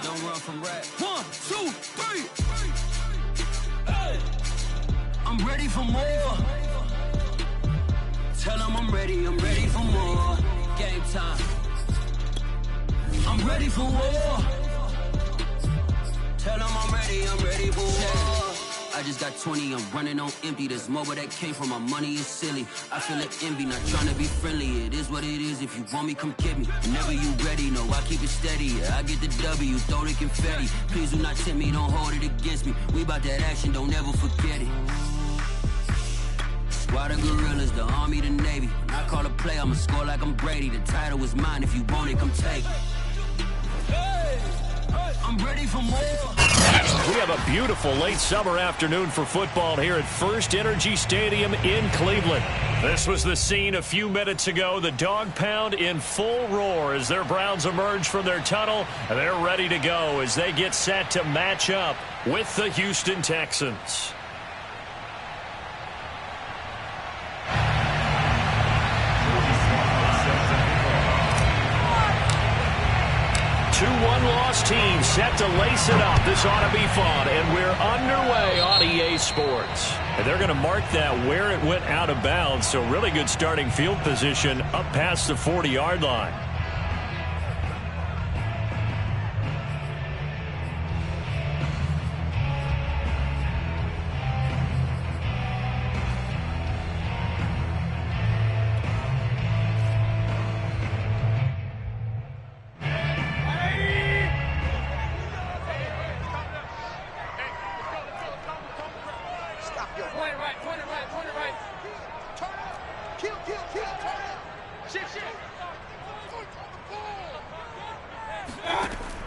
Don't run from rap. 1, 2, 3. Hey. I'm ready for more. Tell them I'm ready for more. Game time. I'm ready for war. Tell them I'm ready for war. I just got 20, I'm running on empty. This more where that came from, my money is silly. I feel like envy, not trying to be friendly. It is what it is, if you want me, come get me. Whenever you ready, no, I keep it steady. I get the W, throw the confetti. Please do not tempt me, don't hold it against me. We about that action, don't ever forget it. Squad of gorillas, the army, the navy. When I call a play, I'ma score like I'm Brady. The title is mine, if you want it, come take it. Hey, I'm ready for more. We have a beautiful late summer afternoon for football here at First Energy Stadium in Cleveland. This was the scene a few minutes ago. The dog pound in full roar as their Browns emerge from their tunnel. And they're ready to go as they get set to match up with the Houston Texans. 2-1 loss team set to lace it up. This ought to be fun, and we're underway on EA Sports. And they're going to mark that where it went out of bounds, so really good starting field position up past the 40-yard line.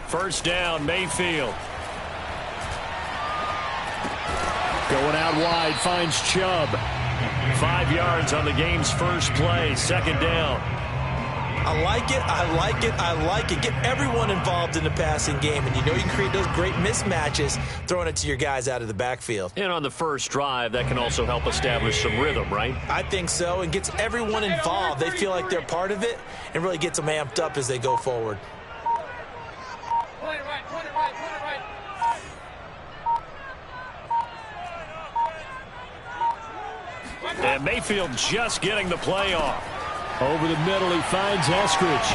First down, Mayfield. Going out wide, finds Chubb. 5 yards on the game's first play, second down. I like it, I like it, I like it. Get everyone involved in the passing game, and you know you can create those great mismatches throwing it to your guys out of the backfield. And on the first drive, that can also help establish some rhythm, right? I think so, and gets everyone involved. They feel like they're part of it and really gets them amped up as they go forward. And Mayfield just getting the play off. Over the middle, he finds Eskridge.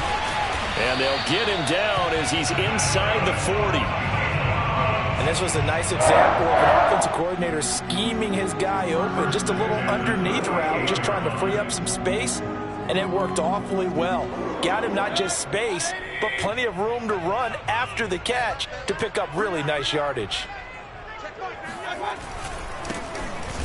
And they'll get him down as he's inside the 40. And this was a nice example of an offensive coordinator scheming his guy open. Just a little underneath route, just trying to free up some space. And it worked awfully well. Got him not just space, but plenty of room to run after the catch to pick up really nice yardage.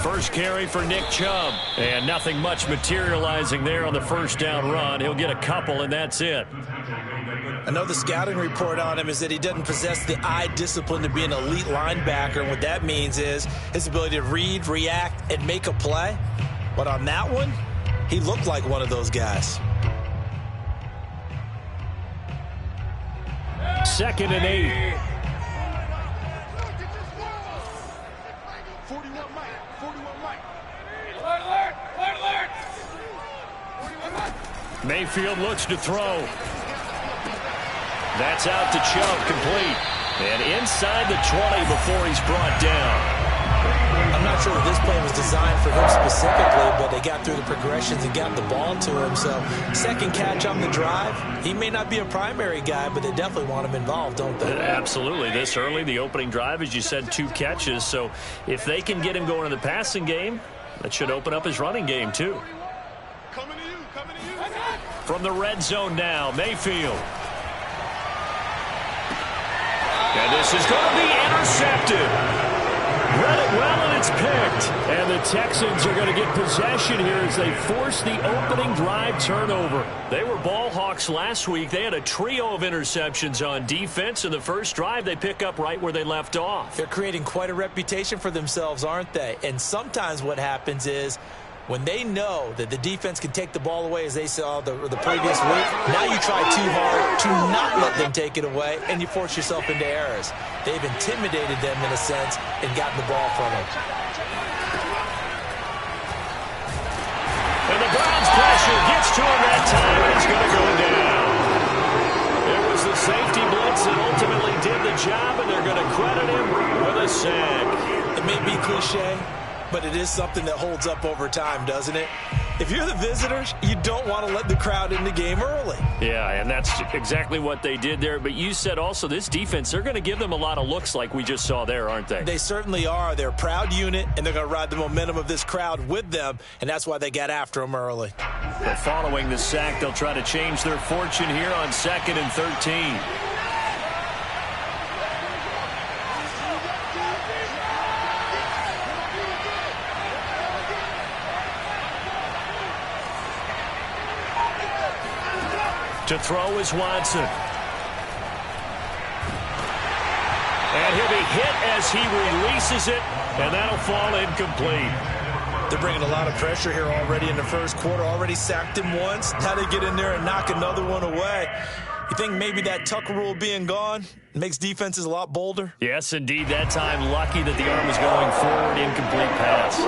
First carry for Nick Chubb. And nothing much materializing there on the first down run. He'll get a couple, and that's it. I know the scouting report on him is that he doesn't possess the eye discipline to be an elite linebacker. And what that means is his ability to read, react, and make a play. But on that one, he looked like one of those guys. 2nd and 8. Mayfield looks to throw. That's out to Chubb, complete. And inside the 20 before he's brought down. I'm not sure that this play was designed for him specifically, but they got through the progressions and got the ball to him. So, second catch on the drive. He may not be a primary guy, but they definitely want him involved, don't they? Absolutely. This early, the opening drive, as you said, 2 catches. So, if they can get him going in the passing game, that should open up his running game, too. From the red zone now, Mayfield. And this is going to be intercepted. Read it well, and it's picked. And the Texans are going to get possession here as they force the opening drive turnover. They were ball hawks last week. They had a trio of interceptions on defense. In the first drive, they pick up right where they left off. They're creating quite a reputation for themselves, aren't they? And sometimes what happens is when they know that the defense can take the ball away, as they saw the previous week, now you try too hard to not let them take it away, and you force yourself into errors. They've intimidated them in a sense and gotten the ball from them. And the Browns pressure gets to him that time, and it's going to go down. It was a safety blitz that ultimately did the job, and they're going to credit him with a sack. It may be cliche, but it is something that holds up over time, doesn't it? If you're the visitors, you don't want to let the crowd in the game early. Yeah, and that's exactly what they did there. But you said also this defense, they're going to give them a lot of looks like we just saw there, aren't they? They certainly are. They're a proud unit, and they're going to ride the momentum of this crowd with them, and that's why they got after them early. But following the sack, they'll try to change their fortune here on 2nd and 13. To throw is Watson. And he'll be hit as he releases it, and that'll fall incomplete. They're bringing a lot of pressure here already in the first quarter. Already sacked him once. Now they get in there and knock another one away. You think maybe that Tucker rule being gone makes defenses a lot bolder? Yes, indeed. That time, lucky that the arm was going forward. Incomplete pass.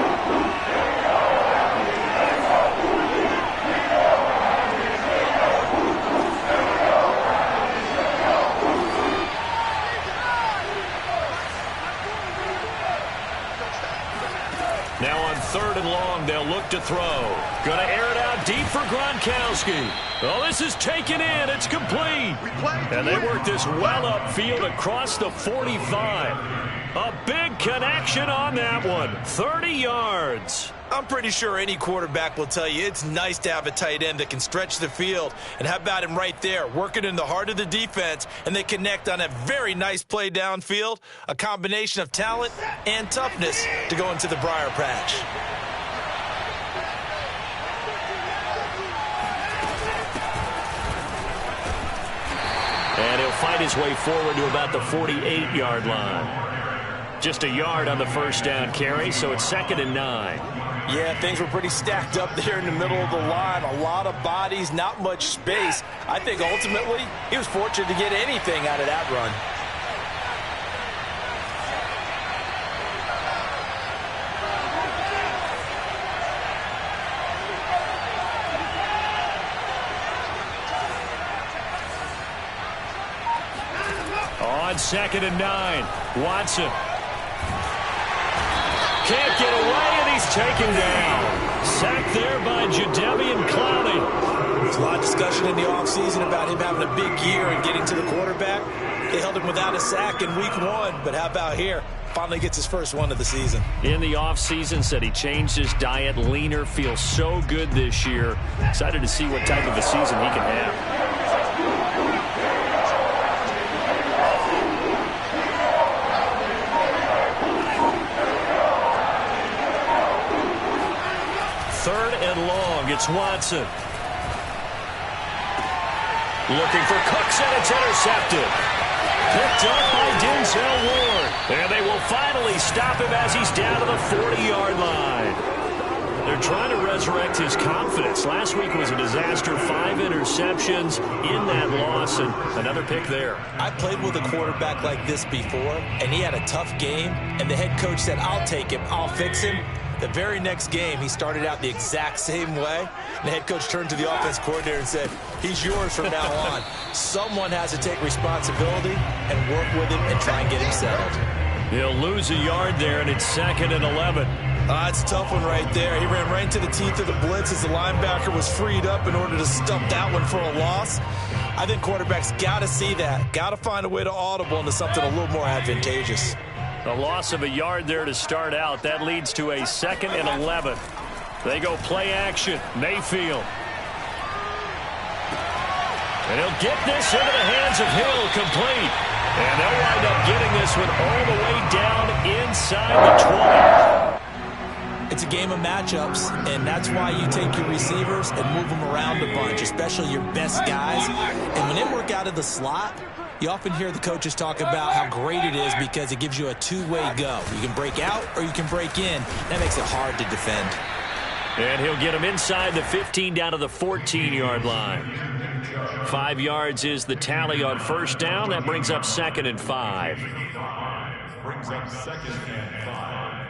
Now on 3rd and long, they'll look to throw. Going to air it out deep for Gronkowski. Oh, this is taken in. It's complete. And they work this well upfield across the 45. A big connection on that one. 30 yards. I'm pretty sure any quarterback will tell you it's nice to have a tight end that can stretch the field. And how about him right there, working in the heart of the defense, and they connect on a very nice play downfield, a combination of talent and toughness to go into the briar patch. And he'll fight his way forward to about the 48-yard line. Just a yard on the first down carry, so it's 2nd and 9. Yeah, things were pretty stacked up there in the middle of the line. A lot of bodies, not much space. I think ultimately he was fortunate to get anything out of that run. On 2nd and 9, Watson. Can't get away, and he's taken down. Sacked there by Jadeveon Clowney. There's a lot of discussion in the offseason about him having a big year and getting to the quarterback. They held him without a sack in week 1, but how about here? Finally gets his first one of the season. In the offseason, said he changed his diet, leaner, feels so good this year. Excited to see what type of a season he can have. It's Watson. Looking for Cooks, and it's intercepted. Picked up by Denzel Ward. And they will finally stop him as he's down to the 40-yard line. They're trying to resurrect his confidence. Last week was a disaster. 5 interceptions in that loss, and another pick there. I played with a quarterback like this before, and he had a tough game, and the head coach said, I'll take him, I'll fix him. The very next game, he started out the exact same way. The head coach turned to the offense coordinator and said, he's yours from now on. Someone has to take responsibility and work with him and try and get him settled. He'll lose a yard there, and it's 2nd and 11. It's a tough one right there. He ran right into the teeth of the blitz as the linebacker was freed up in order to stuff that one for a loss. I think quarterbacks got to see that. Got to find a way to audible into something a little more advantageous. A loss of a yard there to start out. That leads to a 2nd and 11. They go play action. Mayfield. And he'll get this into the hands of Hill, complete. And they'll wind up getting this one all the way down inside the 20. It's a game of matchups, and that's why you take your receivers and move them around a bunch, especially your best guys. And when they work out of the slot, you often hear the coaches talk about how great it is because it gives you a two-way go. You can break out or you can break in. That makes it hard to defend. And he'll get him inside the 15 down to the 14-yard line. 5 yards is the tally on first down. That brings up 2nd and 5. Brings up 2nd and 5.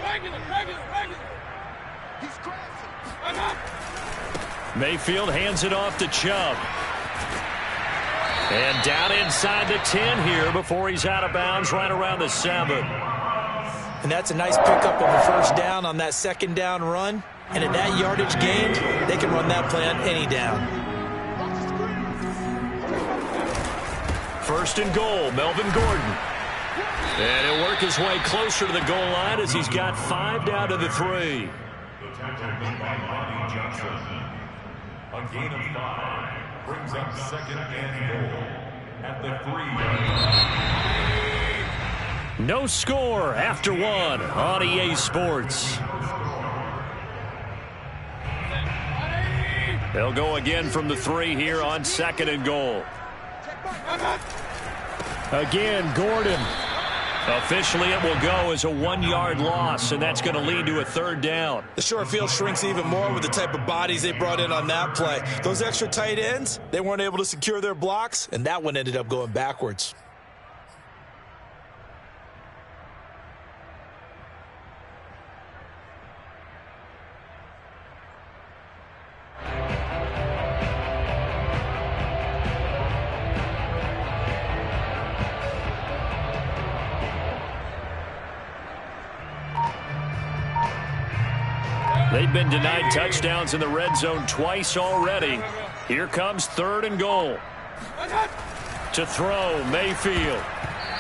Regular. He's crossing. Mayfield hands it off to Chubb. And down inside the 10 here before he's out of bounds right around the 7. And that's a nice pickup of a first down on that second down run. And at that yardage gained, they can run that play on any down. First and goal, Melvin Gordon. And he'll work his way closer to the goal line as he's got 5 down to the 3. The tackle made by Lonnie Johnson. A gain of 5 brings up second and goal at the 3. No score after 1 on EA Sports. They'll go again from the 3 here on second and goal. Again, Gordon. Officially, it will go as a 1-yard loss, and that's going to lead to a 3rd down. The short field shrinks even more with the type of bodies they brought in on that play. Those extra tight ends, they weren't able to secure their blocks, and that one ended up going backwards. They've been denied touchdowns in the red zone twice already. Here comes 3rd and goal. To throw, Mayfield.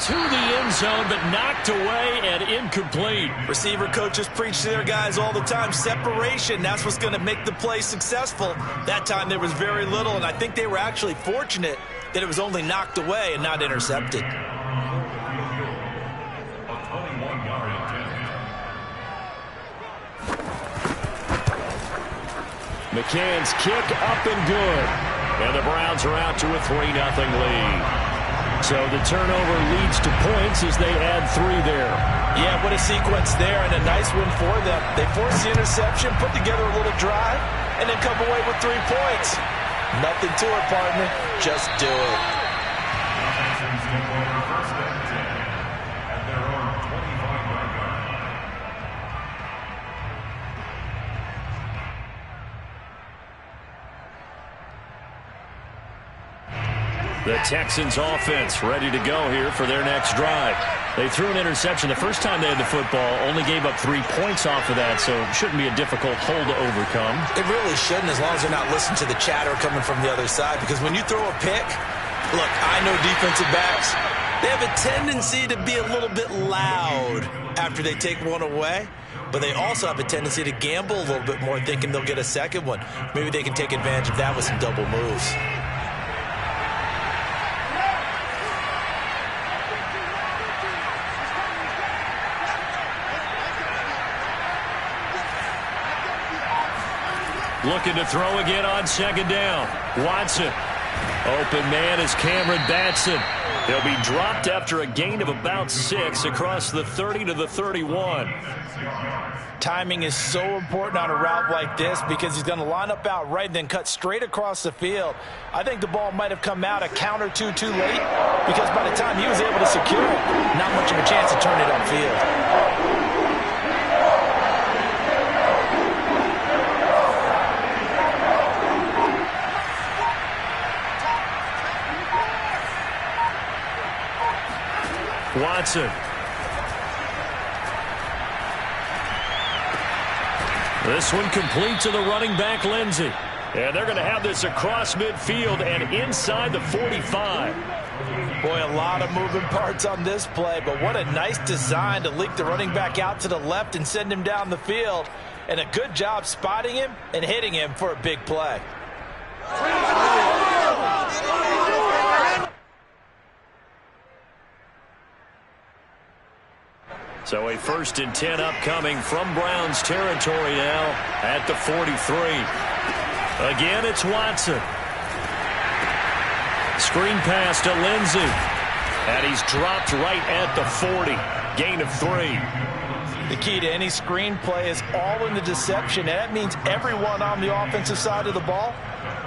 To the end zone, but knocked away and incomplete. Receiver coaches preach to their guys all the time. Separation, that's what's going to make the play successful. That time there was very little, and I think they were actually fortunate that it was only knocked away and not intercepted. McCann's kick up and good. And the Browns are out to a 3-0 lead. So the turnover leads to points as they add 3 there. Yeah, what a sequence there, and a nice win for them. They forced the interception, put together a little drive, and then come away with 3 points. Nothing to it, partner. Just do it. The Texans offense ready to go here for their next drive. They threw an interception the first time they had the football, only gave up 3 points off of that, so it shouldn't be a difficult hole to overcome. It really shouldn't, as long as they're not listening to the chatter coming from the other side, because when you throw a pick, look, I know defensive backs, they have a tendency to be a little bit loud after they take one away, but they also have a tendency to gamble a little bit more, thinking they'll get a second one. Maybe they can take advantage of that with some double moves. Looking to throw again on second down. Watson. Open man is Cameron Batson. He'll be dropped after a gain of about 6 across the 30 to the 31. Timing is so important on a route like this because he's going to line up out right and then cut straight across the field. I think the ball might have come out a count or two too late because by the time he was able to secure it, not much of a chance to turn it upfield. Watson. This one complete to the running back, Lindsey. And they're going to have this across midfield and inside the 45. Boy, a lot of moving parts on this play, but what a nice design to leak the running back out to the left and send him down the field. And a good job spotting him and hitting him for a big play. So a 1st and 10 upcoming from Browns territory now at the 43. Again, it's Watson. Screen pass to Lindsey. And he's dropped right at the 40. Gain of 3. The key to any screen play is all in the deception, and that means everyone on the offensive side of the ball.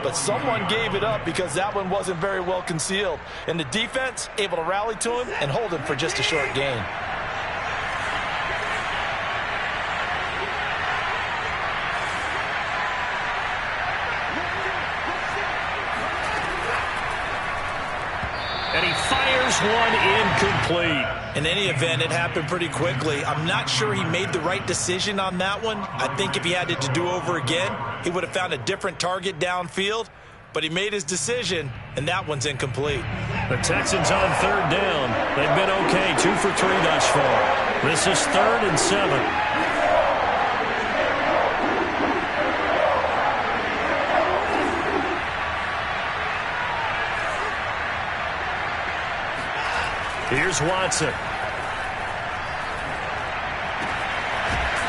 But someone gave it up because that one wasn't very well concealed. And the defense able to rally to him and hold him for just a short gain. Here's one incomplete. In any event, it happened pretty quickly. I'm not sure he made the right decision on that one. I think if he had it to do over again, he would have found a different target downfield. But he made his decision, and that one's incomplete. The Texans on third down. They've been okay, 2 for 3 thus far. This is 3rd and 7. Here's Watson.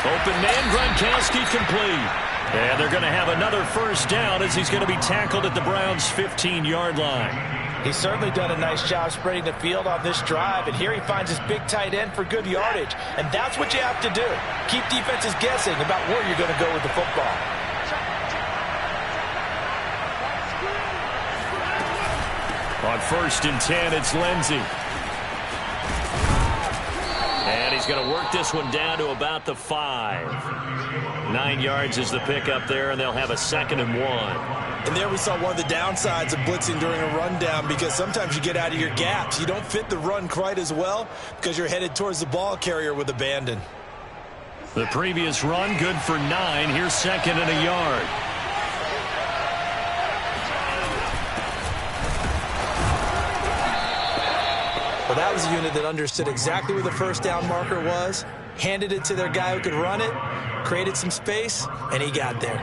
Open man, Gronkowski complete. And they're going to have another first down as he's going to be tackled at the Browns' 15-yard line. He's certainly done a nice job spreading the field on this drive, and here he finds his big tight end for good yardage. And that's what you have to do. Keep defenses guessing about where you're going to go with the football. On 1st and 10, it's Lindsey. And he's going to work this one down to about the 5. 9 yards is the pickup there, and they'll have a 2nd and 1. And there we saw one of the downsides of blitzing during a rundown, because sometimes you get out of your gaps. You don't fit the run quite as well because you're headed towards the ball carrier with abandon. The previous run, good for 9. Here's 2nd and a yard. Well, that was a unit that understood exactly where the first down marker was, handed it to their guy who could run it, created some space, and he got there.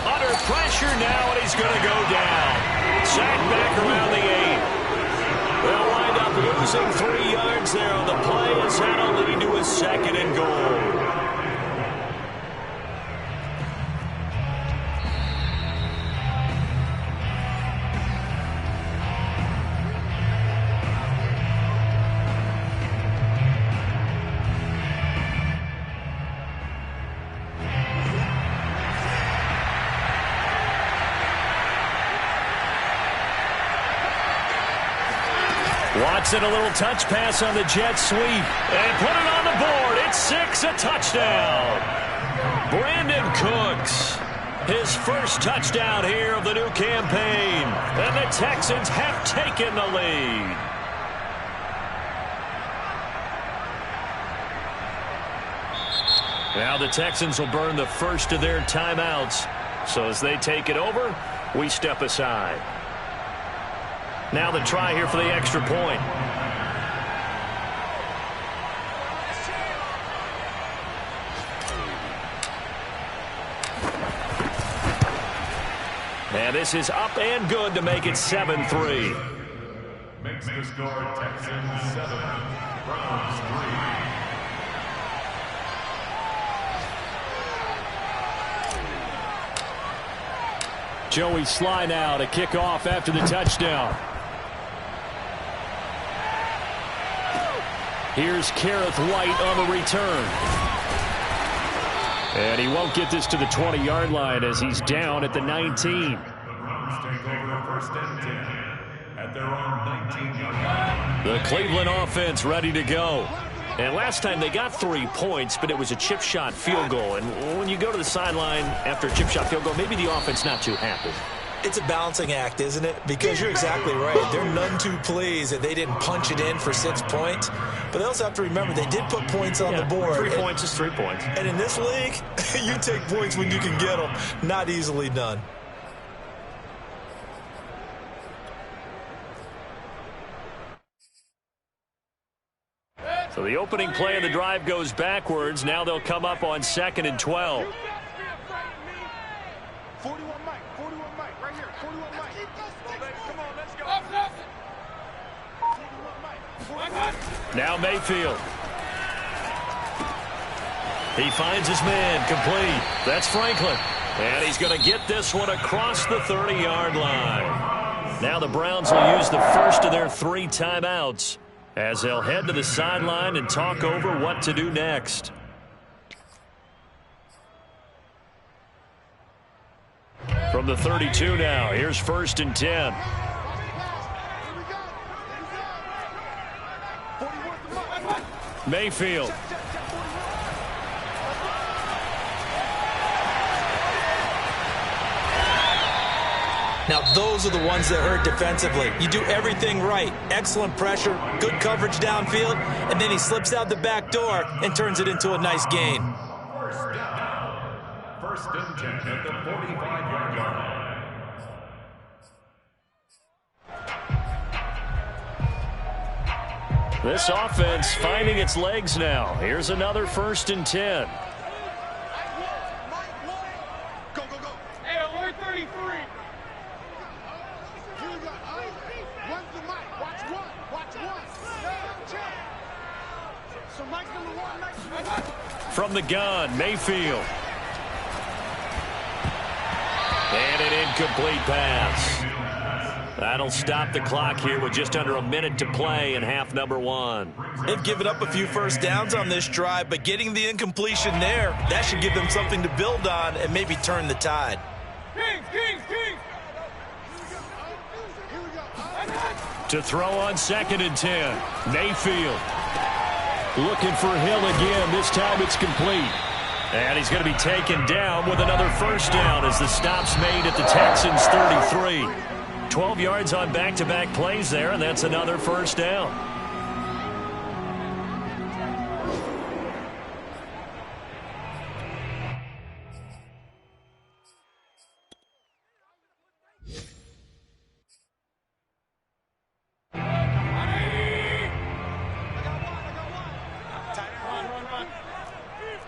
Under pressure now, and he's going to go down. Sacked back around the 8. They'll wind up losing 3 yards there on the play as that'll lead to a 2nd and goal. Watson, a little touch pass on the jet sweep. And put it on the board. It's 6, a touchdown. Brandon Cooks, his first touchdown here of the new campaign. And the Texans have taken the lead. Now the Texans will burn the first of their timeouts. So as they take it over, we step aside. Now the try here for the extra point. And this is up and good to make it 7-3. Makes the score Texans 7, Browns 3. Joey Sly now to kick off after the touchdown. Here's Kareth White on the return. And he won't get this to the 20-yard line as he's down at the 19. The Browns take over 1st and 10 at their own 19-yard line. The Cleveland offense ready to go. And last time they got 3 points, but it was a chip shot field goal. And when you go to the sideline after a chip shot field goal, maybe the offense not too happy. It's a balancing act, isn't it? Because you're exactly right. They're none too pleased that they didn't punch it in for 6 points. But they also have to remember they did put points on the board. 3 points is 3 points. And in this league, you take points when you can get them. Not easily done. So the opening play of the drive goes backwards. Now they'll come up on 2nd and 12. 41 Mike, 41 Mike, right here, 41 Mike. Come on, let's go. 41 Mike. Now Mayfield. He finds his man, complete. That's Franklin. And he's going to get this one across the 30-yard line. Now the Browns will use the first of their 3 timeouts as they'll head to the sideline and talk over what to do next. From the 32 now, here's 1st and 10. Mayfield. Now, those are the ones that hurt defensively. You do everything right. Excellent pressure, good coverage downfield, and then he slips out the back door and turns it into a nice gain. First down. First and 10 at the 45-yard line. This offense finding its legs now. Here's another 1st and 10. Go, go, go. Hey, alert 33. Here we go. One's the mic. Watch one. Watch one. Check. So Mike's number one. From the gun, Mayfield. And an incomplete pass. That'll stop the clock here with just under a minute to play in half number 1. They've given up a few first downs on this drive, but getting the incompletion there, that should give them something to build on and maybe turn the tide. Kings. To throw on 2nd and 10. Mayfield. Looking for Hill again. This time it's complete. And he's going to be taken down with another first down as the stop's made at the Texans' 33. 12 yards on back-to-back plays there, and that's another first down.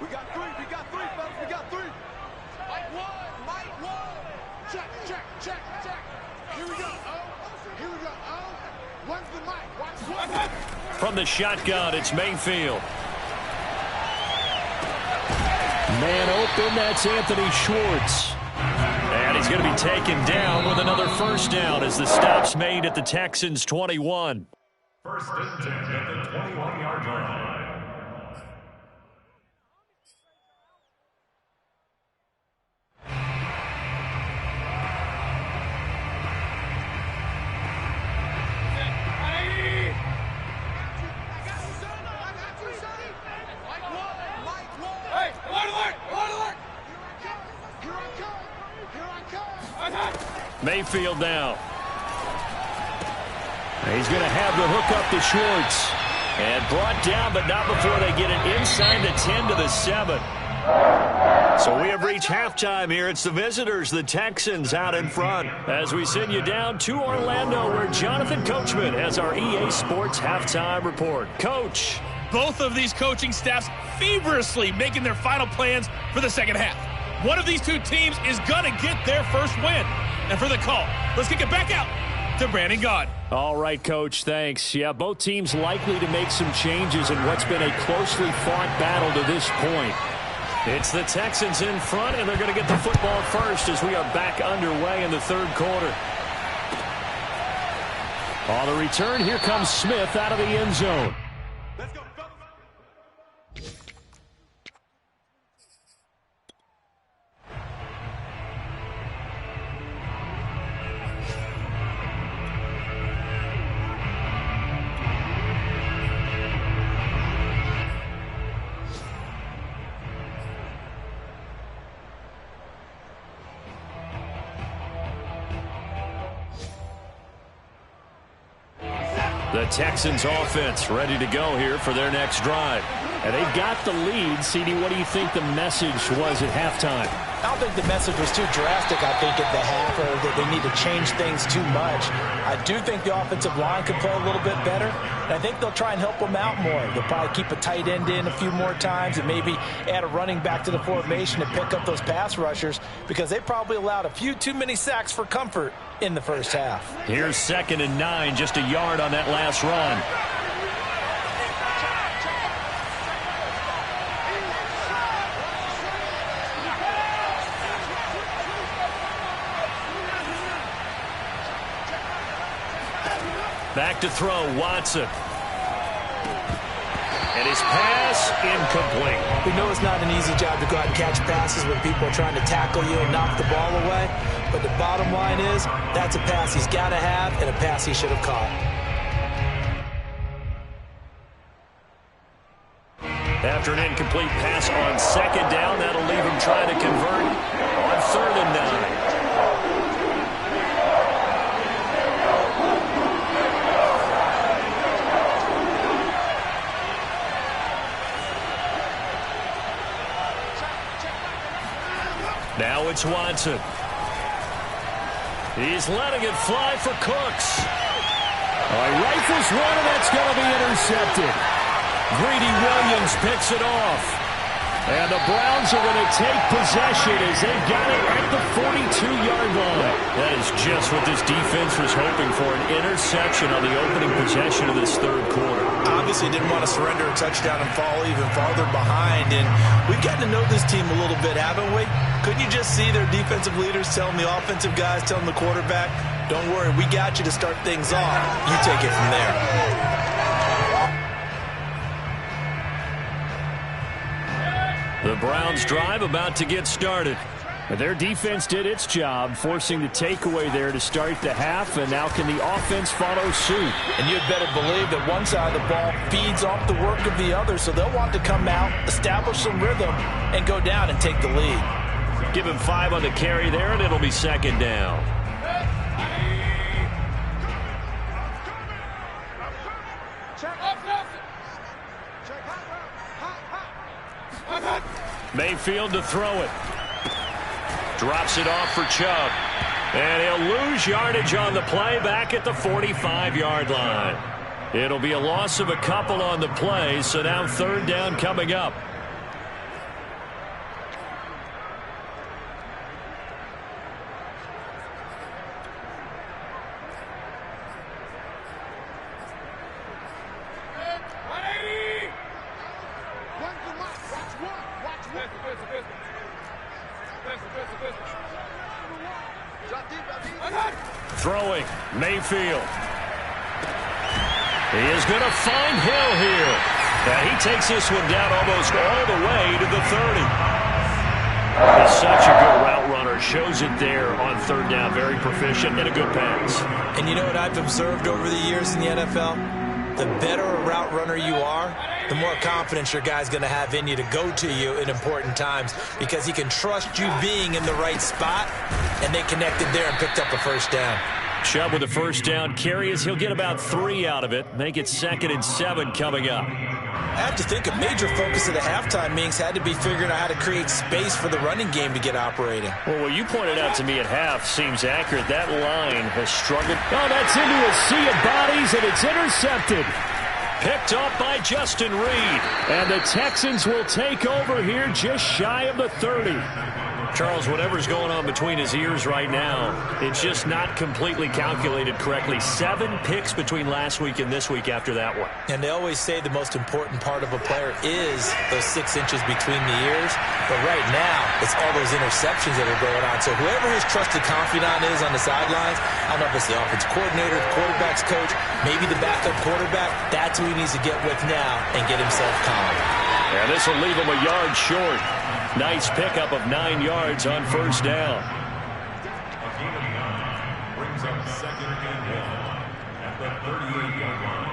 We got three, fellas. We got three. Mike one. Check. Here we go. One's the mic. Watch one. From the shotgun, it's Mayfield. Man open, that's Anthony Schwartz. And he's going to be taken down with another first down as the stop's made at the Texans' 21. First and 10 at the 21-yard line. Mayfield now. He's going to have the hook up to Schwartz. And brought down, but not before they get it inside the 10 to the 7. So we have reached halftime here. It's the visitors, the Texans, out in front. As we send you down to Orlando, where Jonathan Coachman has our EA Sports halftime report. Coach. Both of these coaching staffs feverishly making their final plans for the second half. One of these two teams is going to get their first win. And for the call, let's kick it back out to Brandon Gaud. All right, Coach, thanks. Yeah, both teams likely to make some changes in what's been a closely fought battle to this point. It's the Texans in front, and they're going to get the football first as we are back underway in the third quarter. On the return, here comes Smith out of the end zone. Let's go. The Texans offense ready to go here for their next drive. And they've got the lead. CD, what do you think the message was at halftime? I don't think the message was too drastic, I think, at the half, or that they need to change things too much. I do think the offensive line could play a little bit better, and I think they'll try and help them out more. They'll probably keep a tight end in a few more times and maybe add a running back to the formation to pick up those pass rushers, because they probably allowed a few too many sacks for comfort in the first half. Here's 2nd and 9, just a yard on that last run. Back to throw, Watson. And his pass incomplete. We know it's not an easy job to go out and catch passes when people are trying to tackle you and knock the ball away. But the bottom line is, that's a pass he's got to have and a pass he should have caught. After an incomplete pass on second down, that'll leave him trying to convert on 3rd and 9. Now it's Watson. He's letting it fly for Cooks. Rifles one, and that's going to be intercepted. Greedy Williams picks it off. And the Browns are going to take possession as they've got it at the 42-yard line. That is just what this defense was hoping for, an interception on the opening possession of this 3rd quarter. Obviously didn't want to surrender a touchdown and fall even farther behind. And we've gotten to know this team a little bit, haven't we? Couldn't you just see their defensive leaders telling the offensive guys, telling the quarterback, don't worry, we got you to start things off. You take it from there. The Browns drive about to get started. Their defense did its job, forcing the takeaway there to start the half, and now can the offense follow suit? And you'd better believe that one side of the ball feeds off the work of the other, so they'll want to come out, establish some rhythm, and go down and take the lead. Give him 5 on the carry there, and it'll be 2nd down. Mayfield to throw it. Drops it off for Chubb. And he'll lose yardage on the play back at the 45-yard line. It'll be a loss of a couple on the play, so now 3rd down coming up. Throwing, Mayfield. He is going to find Hill here. He takes this one down almost all the way to the 30. He's such a good route runner. Shows it there on 3rd down. Very proficient and a good pass. And you know what I've observed over the years in the NFL? The better a route runner you are, the more confidence your guy's going to have in you to go to you in important times, because he can trust you being in the right spot, and they connected there and picked up a 1st down. Chubb with a 1st down carry as he'll get about 3 out of it. Make it 2nd and 7 coming up. I have to think a major focus of the halftime meetings had to be figuring out how to create space for the running game to get operating. Well, what you pointed out to me at half seems accurate. That line has struggled. Oh, that's into a sea of bodies, and it's intercepted. Picked up by Justin Reed. And the Texans will take over here just shy of the 30. Charles, whatever's going on between his ears right now, it's just not completely calculated correctly. 7 picks between last week and this week after that one. And they always say the most important part of a player is those 6 inches between the ears. But right now, it's all those interceptions that are going on. So whoever his trusted confidant is on the sidelines, I don't know if it's the offense coordinator, the quarterback's coach, maybe the backup quarterback, that's who he needs to get with now and get himself calm. Yeah, this will leave him a yard short. Nice pickup of 9 yards on 1st down. A gain of 9 brings up 2nd and 1 at the 38-yard line.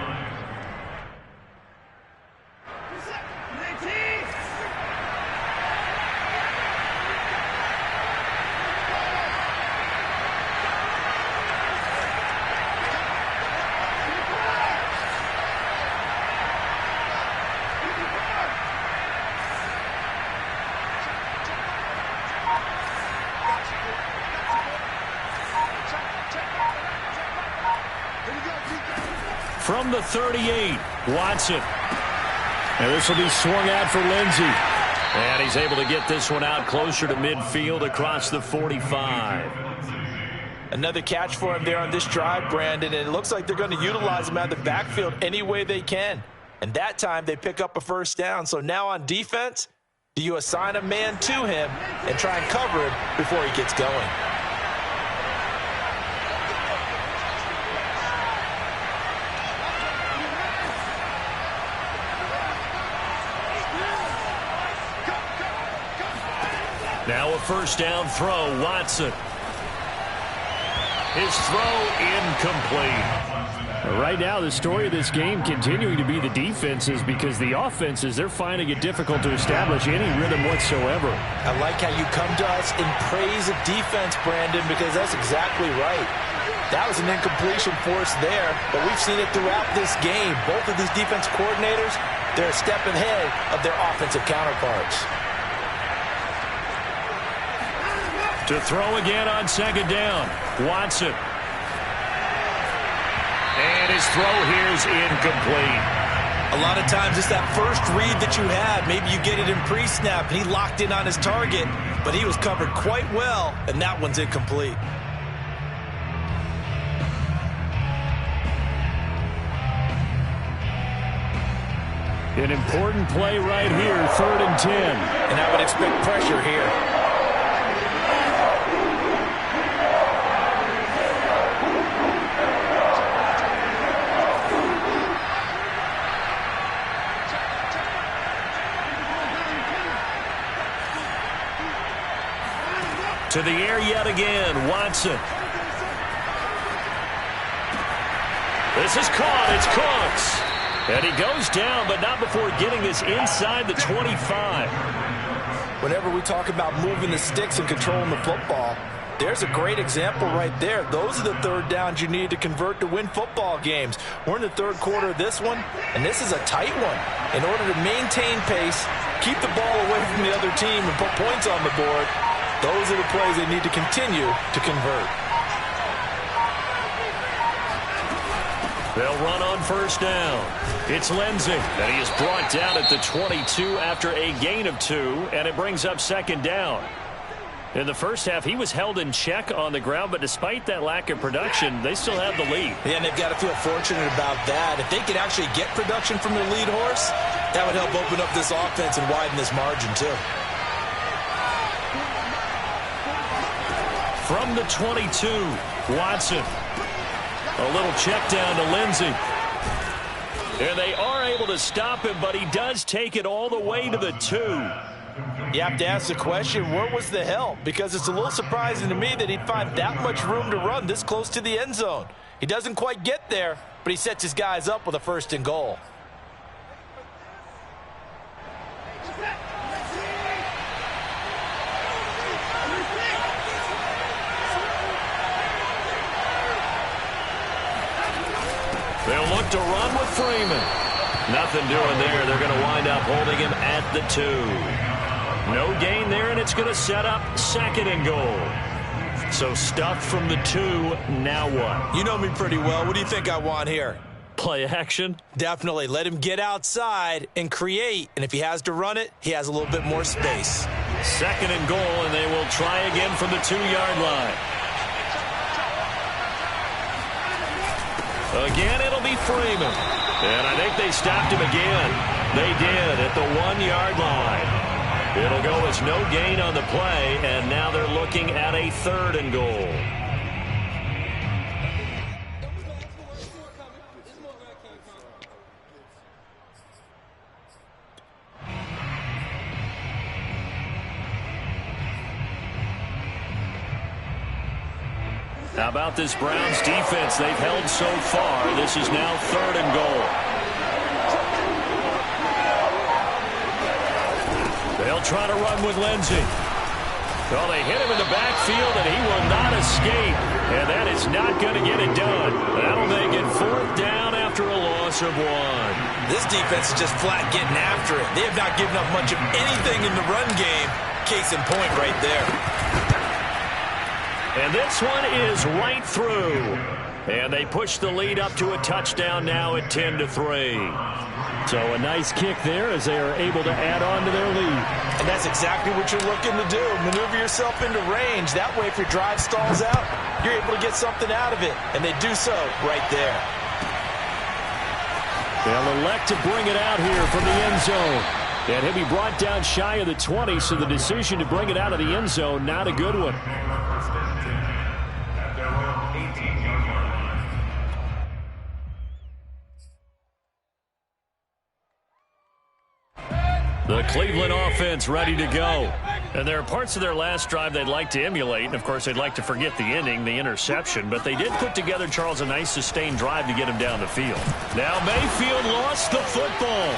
From the 38, Watson. And this will be swung out for Lindsey. And he's able to get this one out closer to midfield across the 45. Another catch for him there on this drive, Brandon, and it looks like they're going to utilize him out of the backfield any way they can. And that time they pick up a 1st down. So now on defense, do you assign a man to him and try and cover him before he gets going? Now a 1st down throw, Watson. His throw incomplete. Right now, the story of this game continuing to be the defenses, because the offenses, they're finding it difficult to establish any rhythm whatsoever. I like how you come to us in praise of defense, Brandon, because that's exactly right. That was an incompletion force there, but we've seen it throughout this game. Both of these defense coordinators, they're a step ahead of their offensive counterparts. To throw again on second down, Watson. And his throw here is incomplete. A lot of times it's that first read that you had. Maybe you get it in pre-snap, and he locked in on his target, but he was covered quite well, and that one's incomplete. An important play right here, 3rd and 10. And I would expect pressure here. To the air yet again, Watson. This is caught. It's Cooks. And he goes down, but not before getting this inside the 25. Whenever we talk about moving the sticks and controlling the football, there's a great example right there. Those are the third downs you need to convert to win football games. We're in the third quarter of this one, and this is a tight one. In order to maintain pace, keep the ball away from the other team, and put points on the board, those are the plays they need to continue to convert. They'll run on first down. It's Lindsey, and he is brought down at the 22 after a gain of 2, and it brings up second down. In the first half, he was held in check on the ground, but despite that lack of production, they still have the lead. Yeah, and they've got to feel fortunate about that. If they could actually get production from their lead horse, that would help open up this offense and widen this margin, too. From the 22, Watson. A little check down to Lindsey. And they are able to stop him, but he does take it all the way to the 2. You have to ask the question, where was the help? Because it's a little surprising to me that he'd find that much room to run this close to the end zone. He doesn't quite get there, but he sets his guys up with a 1st and goal. They'll look to run with Freeman. Nothing doing there. They're going to wind up holding him at the 2. No gain there, and it's going to set up 2nd and goal. So stuffed from the 2, now what? You know me pretty well. What do you think I want here? Play action? Definitely. Let him get outside and create. And if he has to run it, he has a little bit more space. 2nd and goal, and they will try again from the 2-yard line. Again, it'll be Freeman. And I think they stopped him again. They did at the 1-yard line. It'll go as no gain on the play, and now they're looking at a 3rd and goal. How about this Browns defense they've held so far? This is now 3rd and goal. They'll try to run with Lindsey. Well, they hit him in the backfield, and he will not escape. And that is not going to get it done. That'll make it 4th down after a loss of 1. This defense is just flat getting after it. They have not given up much of anything in the run game. Case in point right there. And this one is right through. And they push the lead up to a touchdown now at 10-3. So a nice kick there as they are able to add on to their lead. And that's exactly what you're looking to do. Maneuver yourself into range. That way, if your drive stalls out, you're able to get something out of it. And they do so right there. They'll elect to bring it out here from the end zone. And he'll be brought down shy of the 20, so the decision to bring it out of the end zone, not a good one. The Cleveland offense ready to go. And there are parts of their last drive they'd like to emulate. And, of course, they'd like to forget the ending, the interception. But they did put together, Charles, a nice sustained drive to get him down the field. Now Mayfield lost the football.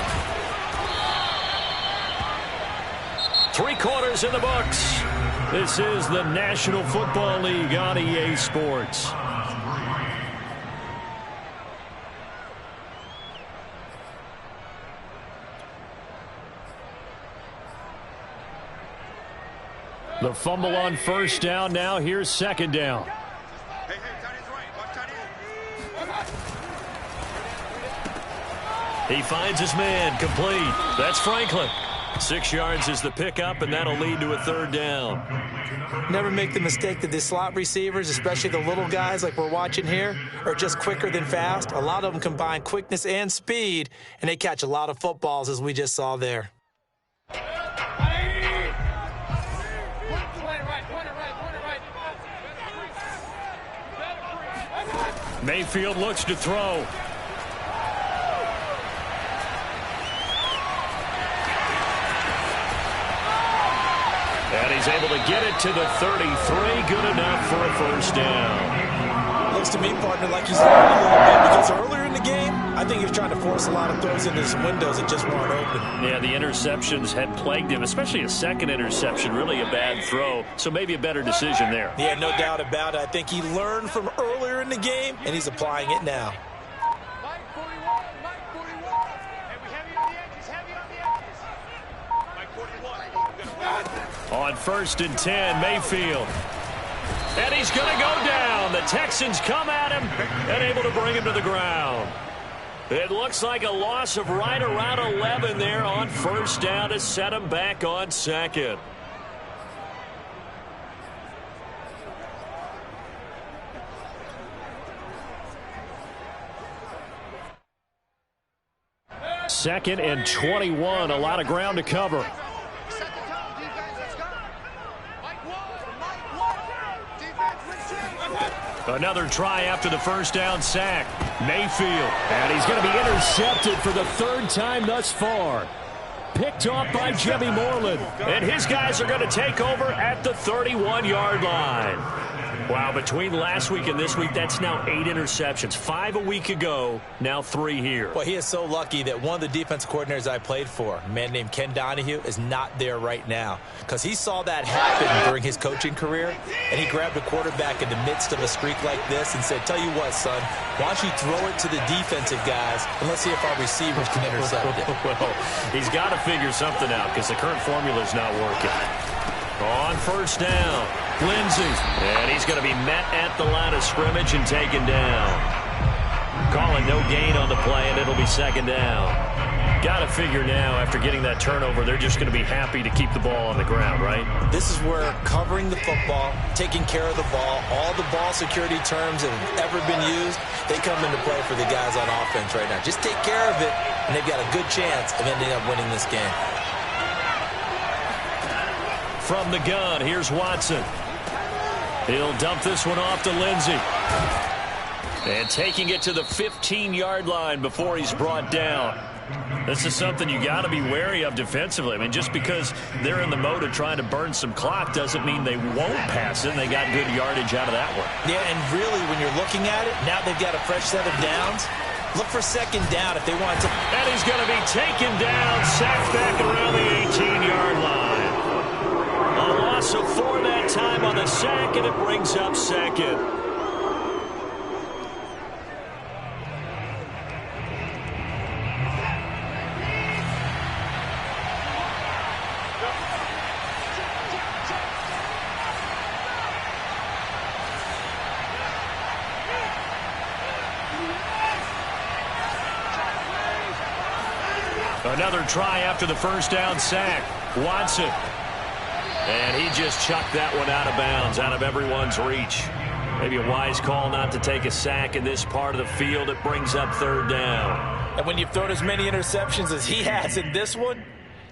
3 quarters in the books. This is the National Football League on EA Sports. The fumble on first down. Now here's second down. He finds his man, complete. That's Franklin. 6 yards is the pickup, and that'll lead to a third down. Never make the mistake that the slot receivers, especially the little guys like we're watching here, are just quicker than fast. A lot of them combine quickness and speed, and they catch a lot of footballs, as we just saw there. Mayfield looks to throw. And he's able to get it to the 33. Good enough for a first down. Looks to me, partner, like he's learning a little bit because earlier in the game, I think he was trying to force a lot of throws into some windows that just weren't open. Yeah, the interceptions had plagued him, especially a second interception, really a bad throw. So maybe a better decision there. Yeah, no doubt about it. I think he learned from earlier in the game, and he's applying it now. Mike 41, Mike 41. Hey, we heavy on the edges, heavy on the edges. Mike 41. On first and 10, Mayfield. And he's going to go down. The Texans come at him and able to bring him to the ground. It looks like a loss of right around 11 there on first down to set him back on second. Second and 21, a lot of ground to cover. Another try after the first down sack. Mayfield. And he's going to be intercepted for the 3rd time thus far. Picked off by Jimmy Moreland. And his guys are going to take over at the 31-yard line. Wow, between last week and this week, that's now 8 interceptions. 5 a week ago, now 3 here. Well, he is so lucky that one of the defense coordinators I played for, a man named Ken Donahue, is not there right now. Because he saw that happen during his coaching career, and he grabbed a quarterback in the midst of a streak like this and said, tell you what, son, why don't you throw it to the defensive guys, and let's see if our receivers can intercept it. Well, he's got to figure something out because the current formula is not working. On first down, Lindsey. And he's going to be met at the line of scrimmage and taken down. Calling no gain on the play, and it'll be second down. Got to figure now, after getting that turnover, they're just going to be happy to keep the ball on the ground, right? This is where covering the football, taking care of the ball, all the ball security terms that have ever been used, they come into play for the guys on offense right now. Just take care of it, and they've got a good chance of ending up winning this game. From the gun, here's Watson. He'll dump this one off to Lindsey. And taking it to the 15-yard line before he's brought down. This is something you got to be wary of defensively. I mean, just because they're in the mode of trying to burn some clock doesn't mean they won't pass it. And they got good yardage out of that one. Yeah, and really, when you're looking at it, now they've got a fresh set of downs. Look for second down if they want to. And he's going to be taken down, sacked back around the 18-yard line. A loss of 4 that time on the sack, and it brings up second. Another try after the first down sack. Watson. And he just chucked that one out of bounds, out of everyone's reach. Maybe a wise call not to take a sack in this part of the field. It brings up third down. And when you've thrown as many interceptions as he has in this one,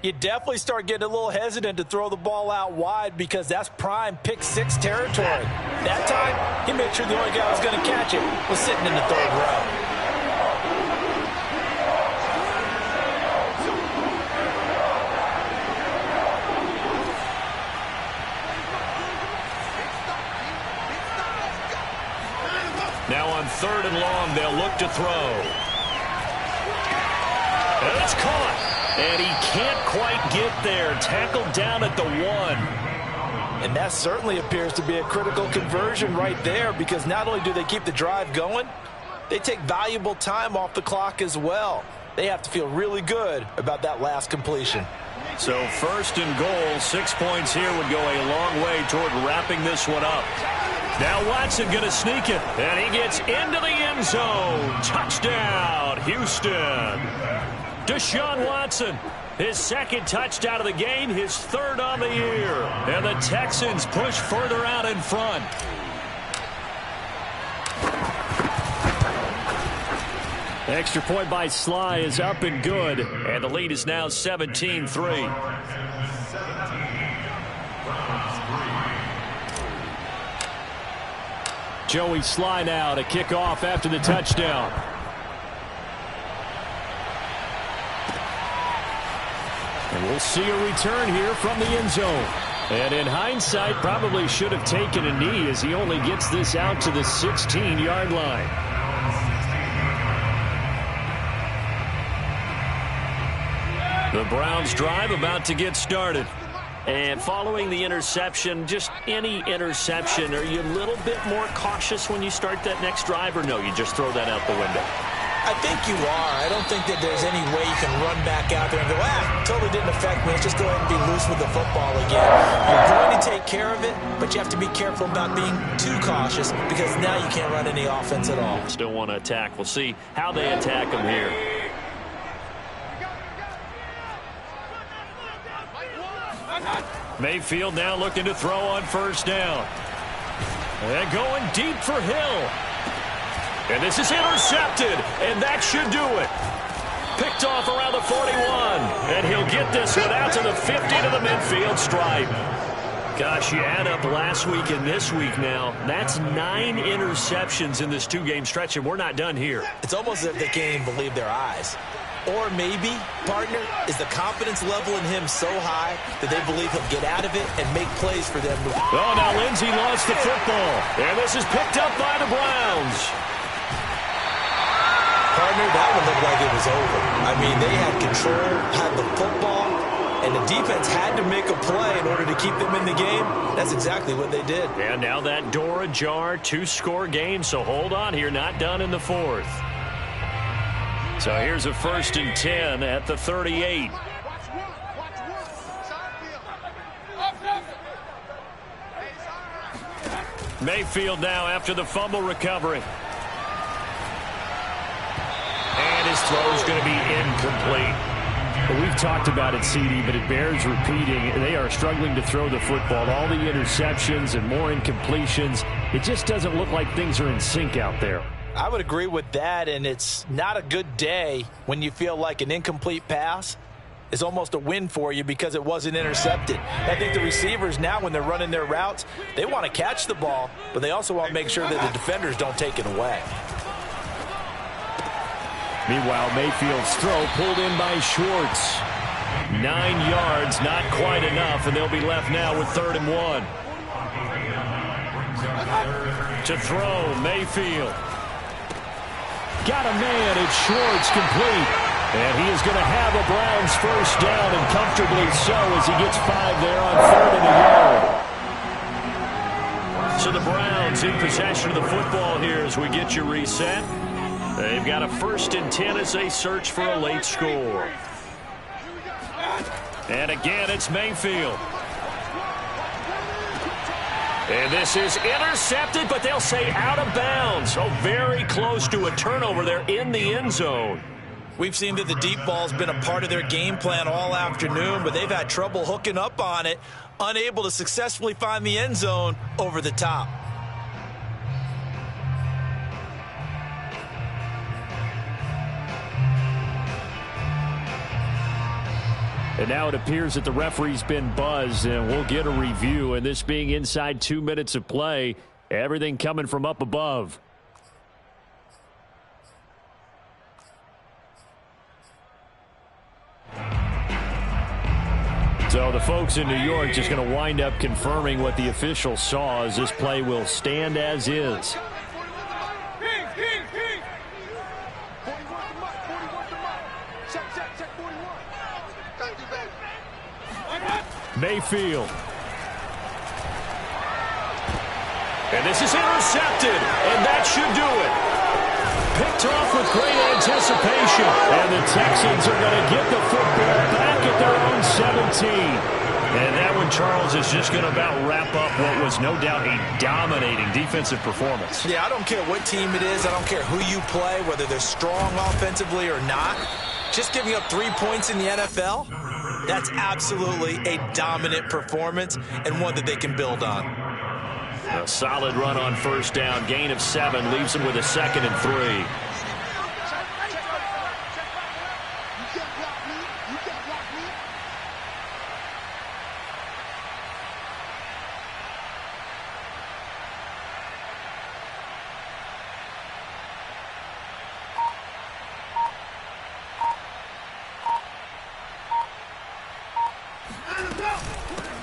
you definitely start getting a little hesitant to throw the ball out wide because that's prime pick 6 territory. That time, he made sure the only guy who was going to catch it was sitting in the 3rd row. Now on 3rd and long, they'll look to throw. And it's caught. And he can't quite get there. Tackled down at the 1. And that certainly appears to be a critical conversion right there, because not only do they keep the drive going, they take valuable time off the clock as well. They have to feel really good about that last completion. So 1st and goal, 6 points here would go a long way toward wrapping this one up. Now Watson going to sneak it, and he gets into the end zone. Touchdown, Houston. Deshaun Watson, his 2nd touchdown of the game, his 3rd on the year. And the Texans push further out in front. Extra point by Sly is up and good, and the lead is now 17-3. Joey Sly now to kick off after the touchdown. And we'll see a return here from the end zone. And in hindsight, probably should have taken a knee, as he only gets this out to the 16-yard line. The Browns drive about to get started. And following the interception, just any interception, are you a little bit more cautious when you start that next drive, or no, you just throw that out the window? I think you are. I don't think that there's any way you can run back out there and go, totally didn't affect me. Let's just go ahead and be loose with the football again. You're going to take care of it, but you have to be careful about being too cautious, because now you can't run any offense at all. Still want to attack. We'll see how they attack them here. Mayfield now looking to throw on 1st down. And going deep for Hill. And this is intercepted, and that should do it. Picked off around the 41, and he'll get this one out to the 50 to the midfield stripe. Gosh, you add up last week and this week now, that's 9 interceptions in this 2-game stretch, and we're not done here. It's almost as if they can't even believe their eyes. Or maybe, partner, is the confidence level in him so high that they believe he'll get out of it and make plays for them. Oh, now Lindsey lost the football, and this is picked up by the Browns. Partner, that one looked like it was over. I mean, they had control, had the football, and the defense had to make a play in order to keep them in the game. That's exactly what they did. And now that door ajar, 2-score game, so hold on here, not done in the 4th. So here's a 1st and 10 at the 38. Mayfield now after the fumble recovery. And his throw's going to be incomplete. Well, we've talked about it, CD, but it bears repeating. They are struggling to throw the football. All the interceptions and more incompletions. It just doesn't look like things are in sync out there. I would agree with that, and it's not a good day when you feel like an incomplete pass is almost a win for you because it wasn't intercepted. I think the receivers now, when they're running their routes, they want to catch the ball, but they also want to make sure that the defenders don't take it away. Meanwhile, Mayfield's throw pulled in by Schwartz. 9 yards, not quite enough, and they'll be left now with 3rd and 1. To throw, Mayfield. Got a man, it's Schwartz, complete. And he is going to have a Browns 1st down, and comfortably so, as he gets 5 there on 3rd and a yard. So the Browns in possession of the football here as we get you reset. They've got a 1st and 10 as they search for a late score. And again, it's Mayfield. And this is intercepted, but they'll say out of bounds. Oh, very close to a turnover there in the end zone. We've seen that the deep ball's been a part of their game plan all afternoon, but they've had trouble hooking up on it, unable to successfully find the end zone over the top. And now it appears that the referee's been buzzed, and we'll get a review. And this being inside 2 minutes of play, everything coming from up above. So the folks in New York just going to wind up confirming what the official saw, as this play will stand as is. Mayfield. And this is intercepted, and that should do it. Picked off with great anticipation. And the Texans are going to get the football back at their own 17. And that one, Charles, is just going to about wrap up what was no doubt a dominating defensive performance. Yeah, I don't care what team it is. I don't care who you play, whether they're strong offensively or not. Just giving up 3 points in the NFL, that's absolutely a dominant performance and one that they can build on. A solid run on first down. Gain of 7 leaves them with a 2nd and 3.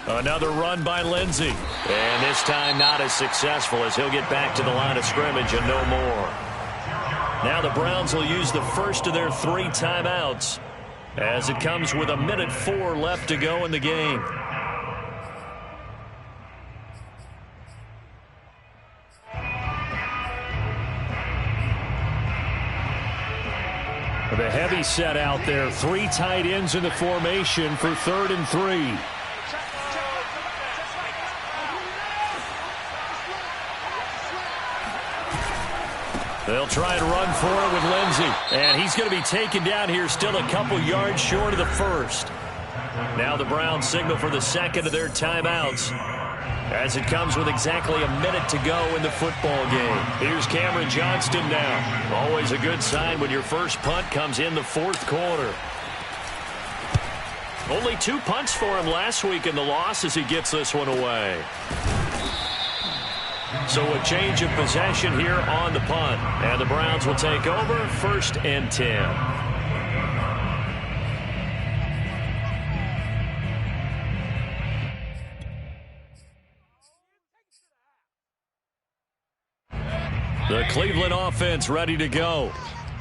Another run by Lindsey. And this time not as successful as he'll get back to the line of scrimmage and no more. Now the Browns will use the first of their 3 timeouts as it comes with 1:04 left to go in the game. The heavy set out there. 3 tight ends in the formation for 3rd and 3. They'll try and run for it with Lindsey. And he's going to be taken down here still a couple yards short of the first. Now the Browns signal for the 2nd of their timeouts as it comes with exactly a minute to go in the football game. Here's Cameron Johnston now. Always a good sign when your first punt comes in the 4th quarter. Only 2 punts for him last week in the loss as he gets this one away. So a change of possession here on the punt. And the Browns will take over 1st and 10. The Cleveland offense ready to go.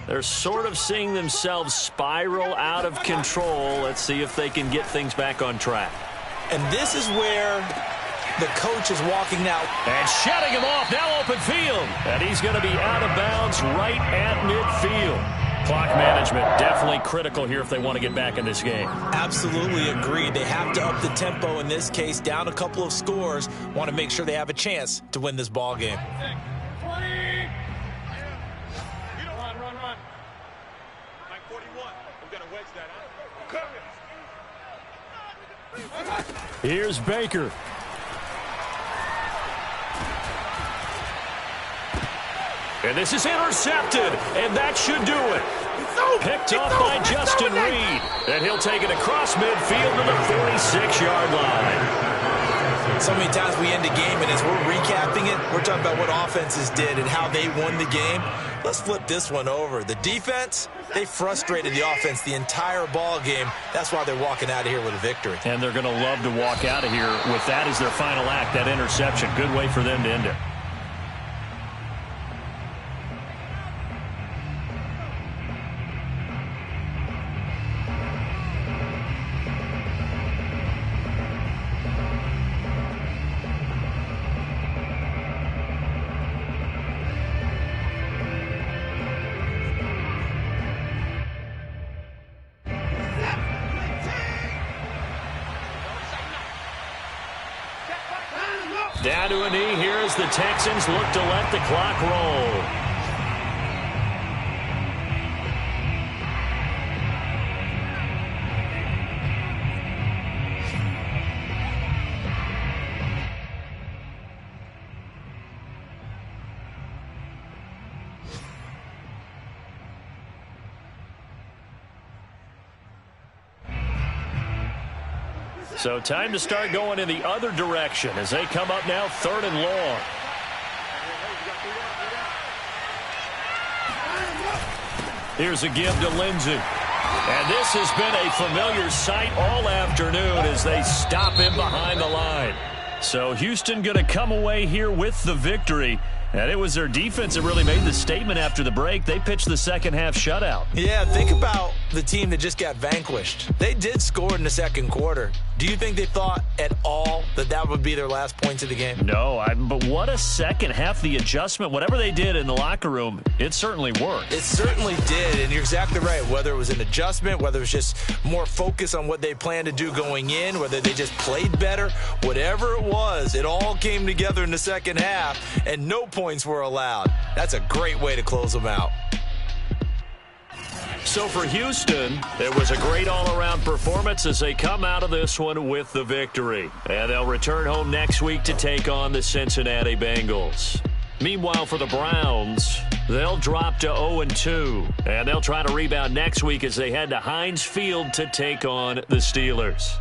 They're sort of seeing themselves spiral out of control. Let's see if they can get things back on track. And this is where the coach is walking out. And shutting him off, now open field. And he's going to be out of bounds right at midfield. Clock management definitely critical here if they want to get back in this game. Absolutely agreed. They have to up the tempo in this case, down a couple of scores. Want to make sure they have a chance to win this ball game. Run. Mike 41. We're going to wedge that, huh? Here's Baker. And this is intercepted, and that should do it. Picked off by Justin Reed. And he'll take it across midfield to the 46-yard line. So many times we end a game, and as we're recapping it, we're talking about what offenses did and how they won the game. Let's flip this one over. The defense, they frustrated the offense the entire ball game. That's why they're walking out of here with a victory. And they're going to love to walk out of here with that as their final act, that interception. Good way for them to end it. Down to a knee here as the Texans look to let the clock roll. So time to start going in the other direction as they come up now 3rd and long. Here's a give to Lindsey. And this has been a familiar sight all afternoon as they stop him behind the line. So Houston going to come away here with the victory. And it was their defense that really made the statement after the break. They pitched the second half shutout. Yeah, think about the team that just got vanquished. They did score in the second quarter. Do you think they thought at all that that would be their last points of the game? No, but what a second half. The adjustment, whatever they did in the locker room, it certainly worked. It certainly did, and you're exactly right. Whether it was an adjustment, whether it was just more focus on what they planned to do going in, whether they just played better, whatever it was, it all came together in the second half, and no points were allowed. That's a great way to close them out. So for Houston, it was a great all-around performance as they come out of this one with the victory. And they'll return home next week to take on the Cincinnati Bengals. Meanwhile, for the Browns, they'll drop to 0-2. And they'll try to rebound next week as they head to Heinz Field to take on the Steelers.